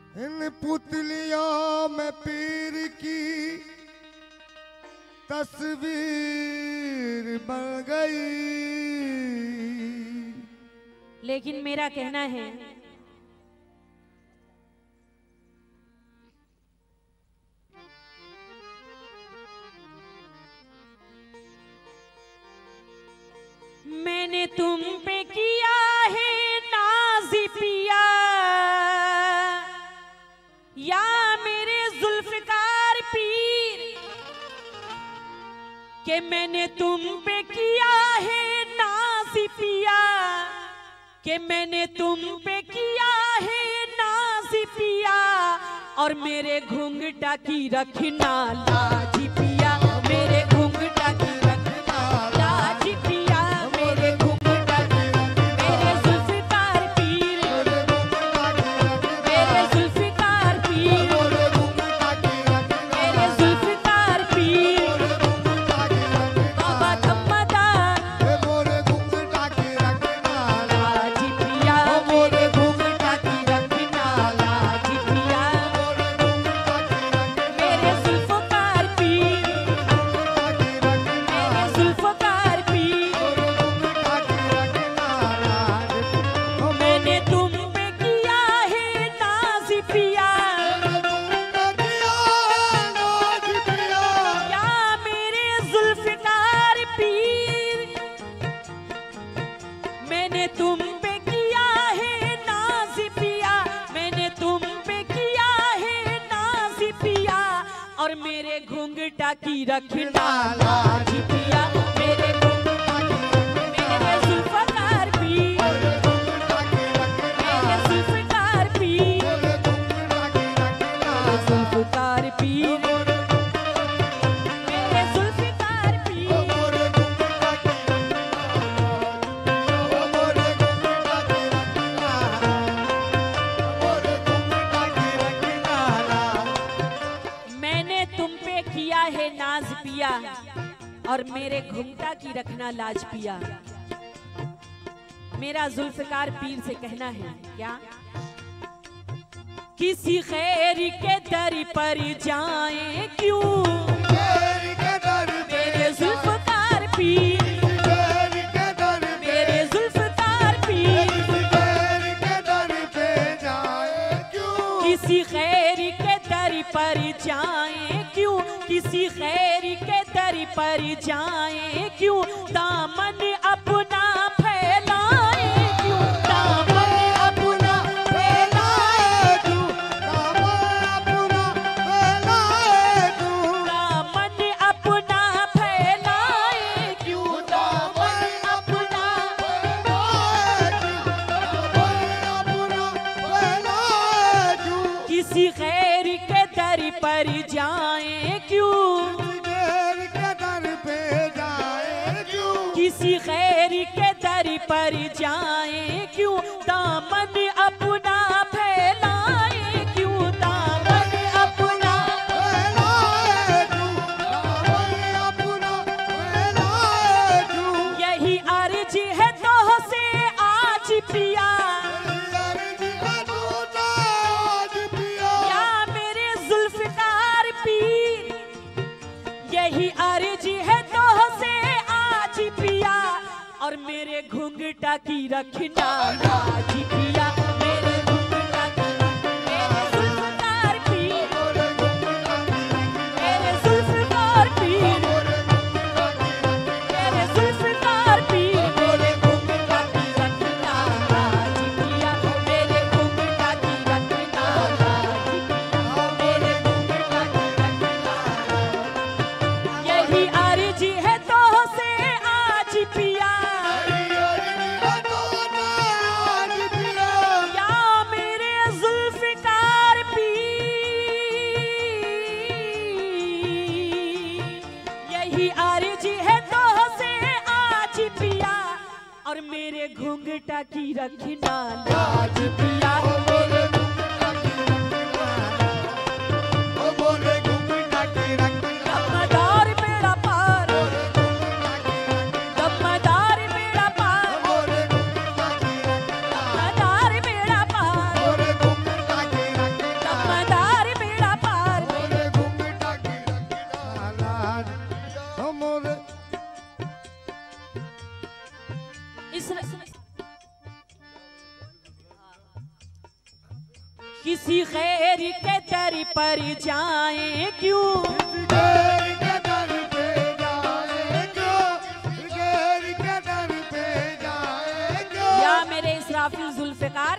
इन पुतलियों में पीर की तस्वीर बन गई। लेकिन मेरा कहना है मैंने तुम पे किया है नाज़ पिया, या मेरे जुल्फ़कार पीर, कि मैंने तुम पे किया है नाज़ पिया, कि मैंने तुम पे किया है नाज़ पिया, और मेरे घूंघटा की रखना लाज पिया, मेरे घूंघटा की रखना लाज पिया, मेरे घूंघटा की मेरे जुल्फ़कार पीर, मेरे जुल्फ़कार पीर, मेरे जुल्फ़कार पीर, बाबा दम्मदार लाज पिया, मेरे घूंघटा की रखना लाज पिया, मेरे जुल्फ़कार पीर, मेरे जुल्फ़कार पीर, मैंने तुम पे किया है नाज़ पिया, या मेरे जुल्फ़कार पीर, मैंने तुम पे किया है नाज़ पिया, मैंने तुम पे किया है नाज़ पिया, और मेरे घूंघटा की रखना लाज पिया, मेरे घूंघटा की मेरे जुल्फ़कार पीर, मेरे जुल्फ़कार पीर, मेरे जुल्फ़कार पीर, मेरे जुल्फ़कार पीर, मैंने तुम पे किया है नाज पिया, और मेरे घुंघटा की रखना लाज पिया। मेरा जुल्फ़कार पीर से कहना है क्या, किसी खैर के दर पर जाएं क्यों, मेरे जुल्फ़कार पीर, मेरे जुल्फ़कार पीर, किसी खैर के दर पर जाएं क्यों, किसी खैर के दर पर जाएं क्यों, दामन अपना फैलाएं क्यों, दामन अपना फैलाएं क्यों, दामन अपना फैलाएं क्यों, दामन अपना किसी खैर के दर पर जाएं क्यों, किसी खैर के दर पर जाएं क्यों, दामन अपना फैलाएं क्यों, दामन अपना यही अर्ज है तो से आज पिया, या मेरे जुल्फ़कार पीर, यही अर्ज है तो से आज पिया, और मेरे घूंघटा की रखना लाज पिया, मेरे घूंघटा की मेरे जुल्फ़कार पीर, मेरे जुल्फ़कार पीर, मेरे जुल्फ़कार पीर, मेरे घूंघटा की रखना लाज पिया, मेरे घूंघटा की रखना लाज पिया, मेरे घूंघटा की रखना, यही अर्ज है तो से आज पिया, या मेरे जुल्फ़कार पीर, यही अर्ज है तो से आज पिया, और मेरे घूंघटा की रखना लाज पिया, मेरे दम्मदार बेड़ा पार, दम्मदार बेड़ा पार, दम्मदार बेड़ा पार, किसी गैर के दर पर जाएं क्यों, किसी गैर के दर पे जाए क्यों, गैर के दर पे जाए क्यों। या मेरे इसराफिल जुल्फ़िकार,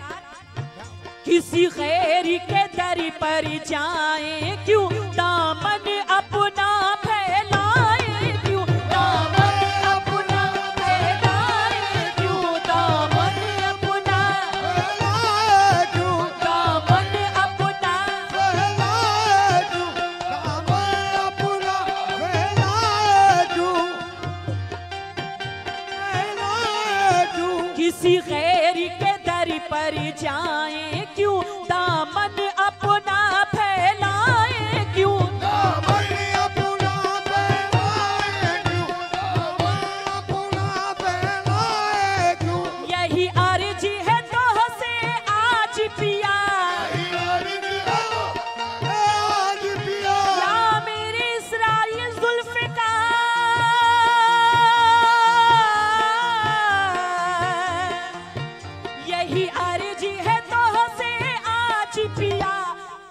किसी गैर के दर पर जाएं क्यों, दामन अपना फैलाएं क्यों, दामन अपना फैलाएं क्यों, दामन अपना फैलाए क्यों, दामन अपना फैलाए क्यों, दामन अपना फैलाए क्यों, फैलाए क्यों। किसी गैर के दर पर जाएं क्यों, दामन अपना फैलाएं क्यों, दामन अपना फैलाए क्यों, दामन अपना फैलाए क्यों। यही अर्जी है तो से आज पिया, आज पिया या मेरे इसराइल जुल्फ़िकार, यही अर्जी है तो से आज पिया,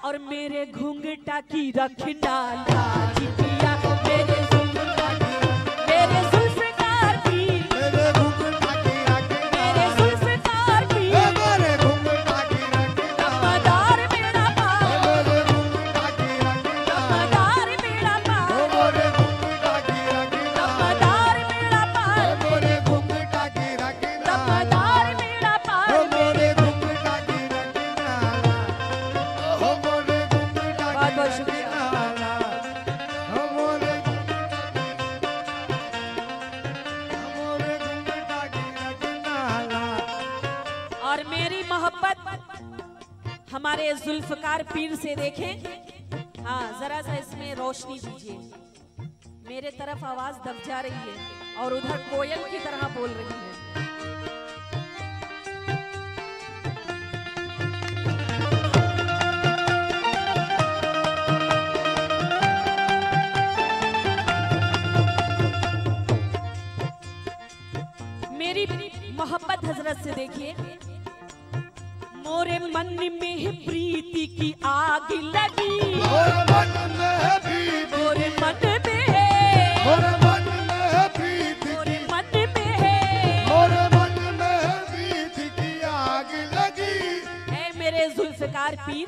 और मेरे घूंघटा की रखना लाज पिया, मेरे जुल्फ़िकार की, मेरे घुंघटा की रखना, मेरे जुल्फ़िकार की, मेरे घुंघटा की रखना, मदार मेरा पार, मेरे घुंघटा की रखना, मदार मेरा पार, मेरे घुंघटा की रखना, मदार मेरा पार, मेरे घुंघटा की रखना, मदार मेरा पार, मेरे घुंघटा की रखना, मेरे घुंघटा बहुत बहुत शुक्रिया। और मेरी मोहब्बत हमारे जुल्फ़िकार पीर से देखें। हाँ, जरा सा इसमें रोशनी दीजिए। मेरे तरफ आवाज दब जा रही है और उधर कोयल की तरह बोल रही है। मेरी मोहब्बत हजरत से देखिए। मोरे मन में है प्रीति की आग लगी, मोरे मन में है प्रीति, मोरे मन में है, मोरे मन में है प्रीति, मोरे मन में है, मोरे मन में है प्रीति की आग लगी। ऐ मेरे जुल्फ़िकार पीर,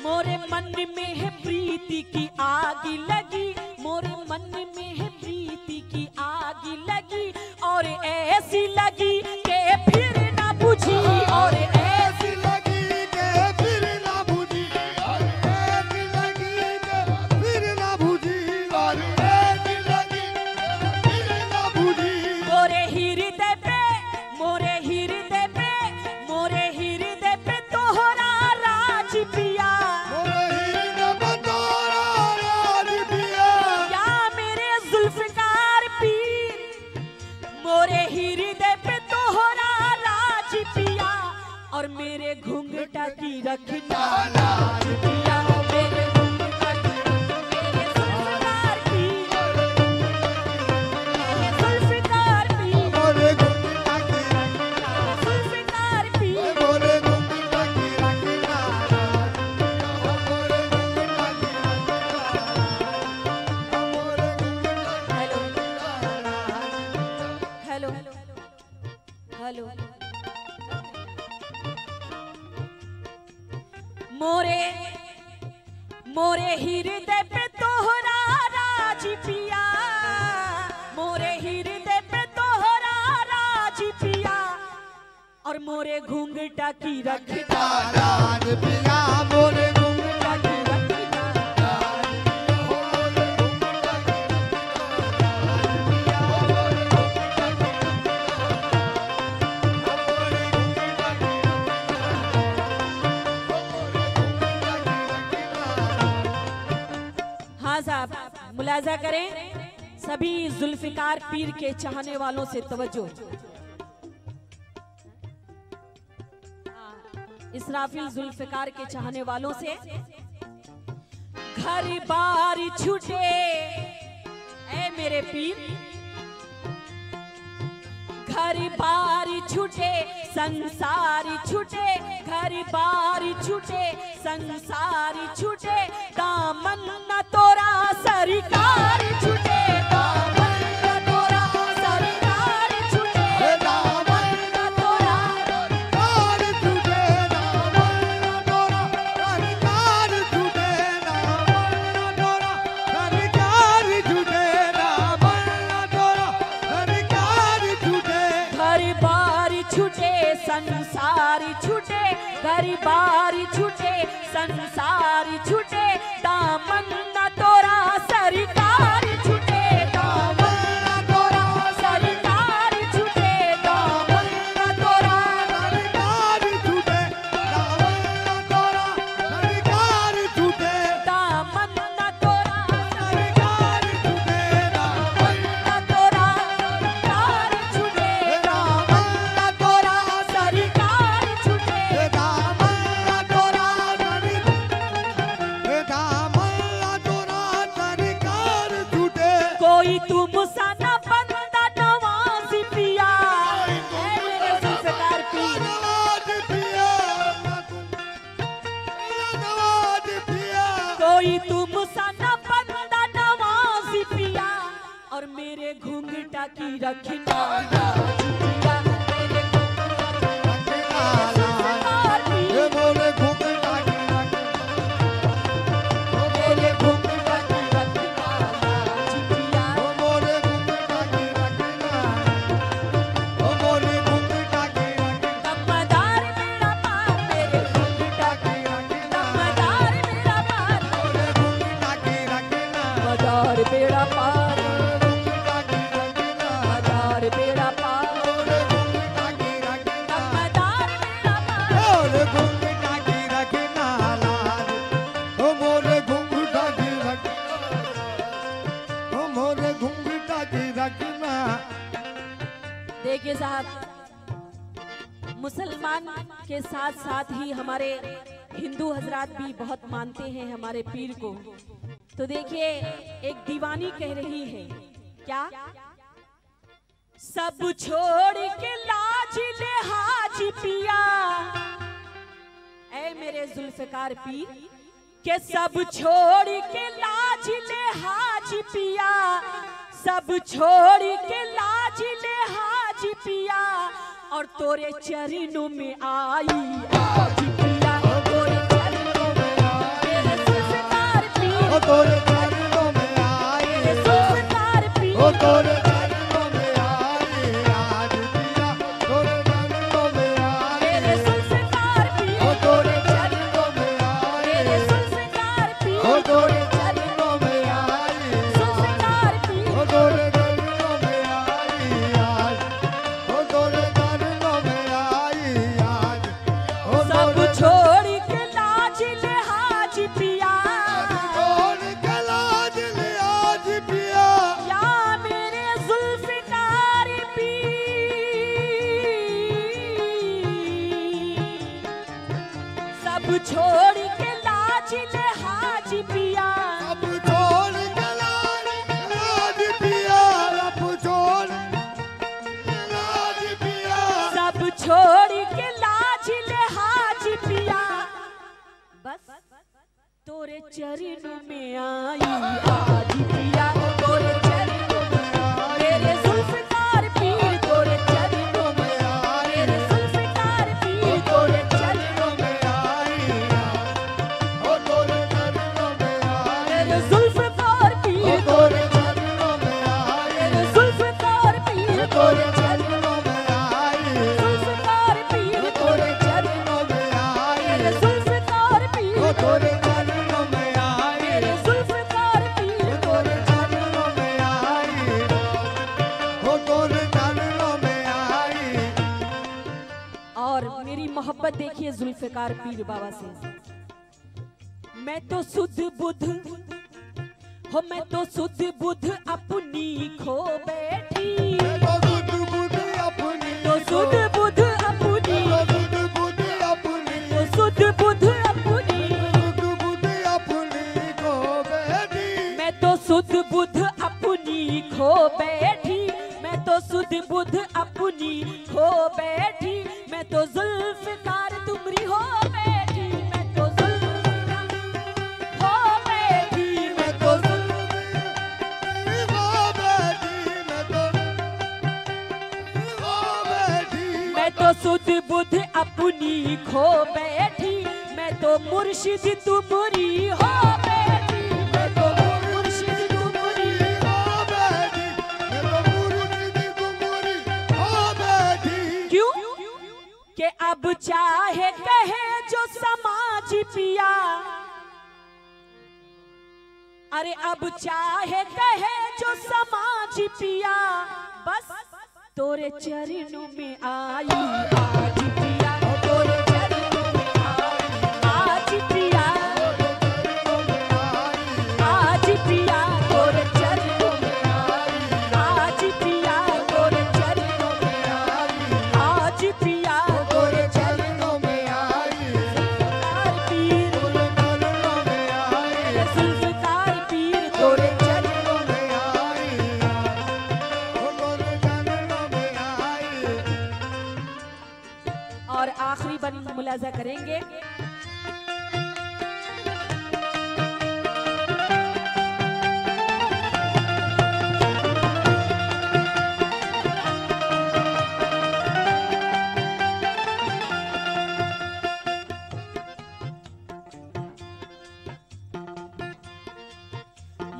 मोरे मन में है प्रीति की आग लगी, मोरे मन में है प्रीति की आग लगी, और ऐसी लगी कि फिर ना बुझी, और ऐसी लगी के फिर ना बुझी, और ऐसी लगी के फिर ना बुझी, और ऐसी लगी के फिर ना बुझी। मोरे हृदय पे, मोरे हृदय पे, मोरे हृदय पे तोहरा राज पिया, मोरे हृदय पे तोरा राज पिया, या मेरे जुल्फ़िकार पीर, मोरे हृदय पे तोहरा राज पिया, और मेरे घूंघटा की रखना लाज पिया, मेरे घूंघटा की, मेरे जुल्फ़िकार की, मेरे जुल्फ़िकार की, मोरे घुंघटा की रखना, जुल्फ़िकार की, मोरे घुंघटा की रखना, मोरे घुंघटा की रखना, मोरे हेलो हेलो हेलो, मोरे मोरे हृदय पे तोहरा राज पिया, मोरे हृदय पे तोहरा राज पिया, और मोरे घूंघटा की रखना राज पिया, मोरे घुंघटा की रखना, हाँ साहब, मुलाजा करें सभी जुल्फ़िकार पीर के चाहने वालों से तवज्जो। इसराफिल जुल्फ़िकार के चाहने वालों से, घर बार छूटे ऐ मेरे पीर, घर बार छूटे संसारी छूटे, घर बार छूटे संसारी छूटे, दामन न तोरा सरकार छूटे, दामन न तोरा सरकार छूटे, दामन न तोरा सरकार छूटे, दामन न तोरा सरकार छूटे, दामन न तोरा सरकार छूटे, दामन न तोरा सरकार छूटे। घर बार छूटे संसारी छूटे, घर बार छूटे संसारी छूटे, दामन न तोरा सरकार छूटे, दामन न तोरा सरकार छूटे, दामन न तोरा सरकार छूटे, दामन न तोरा सरकार छूटे, दामन न तोरा सरकार छूटे, दामन न तोरा सरकार छूटे, दामन न तोरा सरकार छूटे, दामन न तोरा दामन न तोरा सरकार छूटे। कोई तुम सा न बंदा नवाज़ पिया, ऐ मेरे ज़ुल्फ़िकार पीर। नवाज पिया ना तुम, नवाज पिया कोई तुम सा न बंदा नवाज़ पिया, और मेरे घूंघटा की रखना लाज पिया, मेरे ज़ुल्फ़िकार पीर, ये बोले घूमता की मेरे घूंघटा की रखना लाज पिया, ओ बोले घूमता की रखना, ओ बोले घूमता की रखना, दमदार मेरा पार, मेरे घूंघटा की दमदार मेरा पार, बोले घूमता की रखना, मदार बेड़ा पार, घूमता की रखना, मदार बेड़ा पार, बोले घूमता की रखना, दमदार मेरा पार, बोले घूमता की रखना लाज, ओ बोले घूमता की रखना, ओ बोले घूमता की रखना। देखिए साहब, मुसलमान के साथ साथ ही हमारे हिंदू हजरात भी बहुत मानते हैं हमारे पीर को। तो देखिए एक दीवानी कह रही है क्या, सब छोड़ के लाज लिहाज पिया, ऐ मेरे ज़ुल्फ़िकार पीर, के सब छोड़ के लाज लिहाज पिया, सब छोड़ के लाज लिहाज पिया, और तोरे चरणों में आई आज पिया, तोरे चरणों में आई, मेरे ज़ुल्फ़िकार पीर, ओ तोरे चरणों में आई, मेरे ज़ुल्फ़िकार पीर, ओ तोरे चरणों में आई आज पिया, तोरे चरणों में आई, मेरे ज़ुल्फ़िकार पीर, ओ तोरे चरणों में आई, मेरे ज़ुल्फ़िकार पीर, ओ तोरे चरणों में आई, ज़ुल्फ़िकार पीर, ओ तोरे चरणों में आई आज, ओ तोरे चरणों में आई आज, ओ सब तोरे छोड़ के लाज लिहाज पिया, छोड़ के लाज लिहाज पिया, या मेरे ज़ुल्फ़िकार पीर, सब छोड़ के लाज लिहाज पिया, अब छोड़ के लाज पिया, अब छोड़ लाज पिया, सब छोड़ के लाज लिहाज पिया, बस तोरे चरणों में आई आज पिया, तोरे चरणों में आई, मेरे ज़ुल्फ़िकार पीर, तोरे चरणों में आई, मेरे ज़ुल्फ़िकार पीर, तोरे चरणों में आई, ओ तोरे चरणों में आई, मेरे ज़ुल्फ़िकार पीर, ओ तोरे चरणों में आई, मेरे ज़ुल्फ़िकार पीर, तोरे चरणों में आई, ज़ुल्फ़िकार पीर, तोरे चरणों में आई, मेरे ज़ुल्फ़िकार पीर, ओ तोरे चरणों में आई, मेरे ज़ुल्फ़िकार पीर, तोरे चरणों में आई, ओ तोरे चरणों में आई। और मेरी मोहब्बत देखिए ज़ुल्फ़िकार पीर बाबा से। मैं तो सुध बुध हो, मैं तो सुध बुध अपनी खो बैठी, तो सुध बुध अपनी, तो सुध बुध अपनी, तो सुध बुध अपनी, तो सुध बुध अपनी, सुध बुध अपनी को बैठी, मैं तो सुध बुध अपनी खो बैठी, मैं तो तो सुध बुध अपनी खो बैठी, मैं तो जुल्फकार तुमरी हो बैठी, मैं तो जुल्फकार हो बैठी, मैं तो मैं तो सुध बुध अपनी खो बैठी, मैं तो मुर्शिद तुमरी हो बैठी, मैं तो मुर्शिद तुमरी हो बैठी, मैं तो मुर्शिद तुमरी हो बैठी। क्यों कि अब चाहे कहे जो समाज पिया, अरे अब चाहे कहे जो समाज पिया, बस तोरे चरणों में आई आज पिया, तोरे चरणों में आई आज पिया, आज पिया तोरे चरणों में आई, आज पिया तोरे चरणों में आई, आज पिया तोरे चरणों में आई। जुल्फकार पीर तोरे चरणों में आई, और आखिरी बंद मुलाजा करेंगे।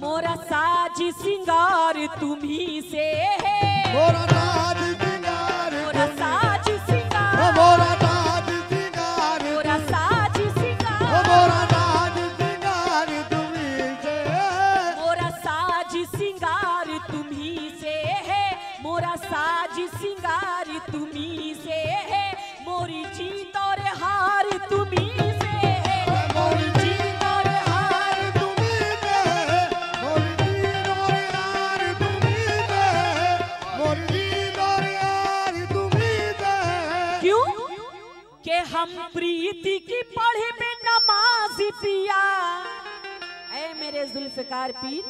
मोरा साज सिंगार तुम्ही से है, मोरा साज सिंगार, मोरा साज सिंगार, मोरा साज सिंगार, मोरा साज सिंगार, मोरा साज सिंगार तुम्ही से है, मोरा साज सिंगार तुम्ही से है, मोरा साज सिंगार तुम्ही से है, मोरी जीत और हार तुम्ही से है, मोरी जीत और हार तुम्ही से है, मोरी जीत और यार तुम्ही से है, मोरी जीत और यार तुम्ही से है। क्यों कि हम प्रीति की पढ़े में नमाज पिया, ऐ मेरे जुल्फकार पीर,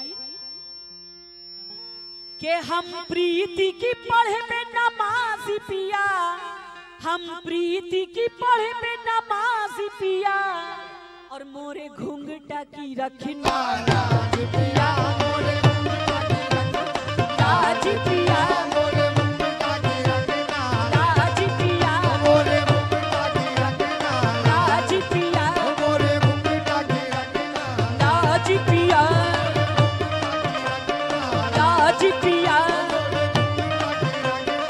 कि हम प्रीति की पढ़े में नमाज पिया, हम प्रीति की पढ़े में नमाज पिया, और मोरे घूंघटा की रखना लाज पिया, मोरे घूंघटा की रखना लाज पिया, मोरे मुंडा की रखना लाज पिया, मोरे मुंडा की रखना लाज पिया, मोरे मुंडा की रखना लाज पिया, लाज पिया,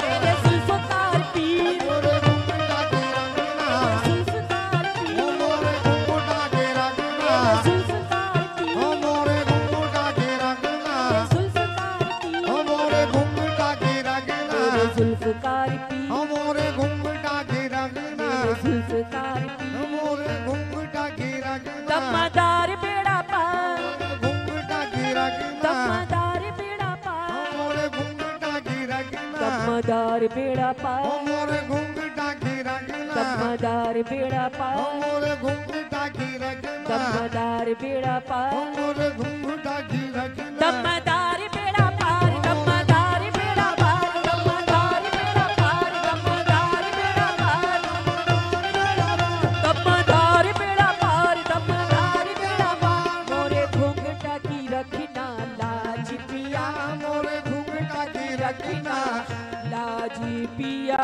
मेरे जुल्फकार पीर, मोरे मुंडा की रखना जुल्फकार पीर, मोरे मुंडा की रखना जुल्फकार पीर, मोरे मुंडा की रखना जुल्फकार पीर, मोरे मुंडा की रखना मेरे जुल्फकार पीर, मोरे मुंडा की रखना जुल्फकार पीर, मोरे मुंडा की रखना दमदार बेड़ा पार, मुंडा की रखना दमदार बेड़ा पार, मोरे मुंडा की रखना दमदार बेड़ा पार, मोरे मुंडा की रखना दमदार बेड़ा पार, मोरे मुंडा की रखना दमदार बेड़ा पार, मोरे मुंडा की रखना दमदार बेड़ा पार, दमदार बेड़ा पार, दमदार बेड़ा पार, दमदार बेड़ा पार, दमदार बेड़ा पार, दमदार बेड़ा पार, मोरे घूंघटा की रखना लाज पिया, मोरे मुंडा की रखना लाज पिया।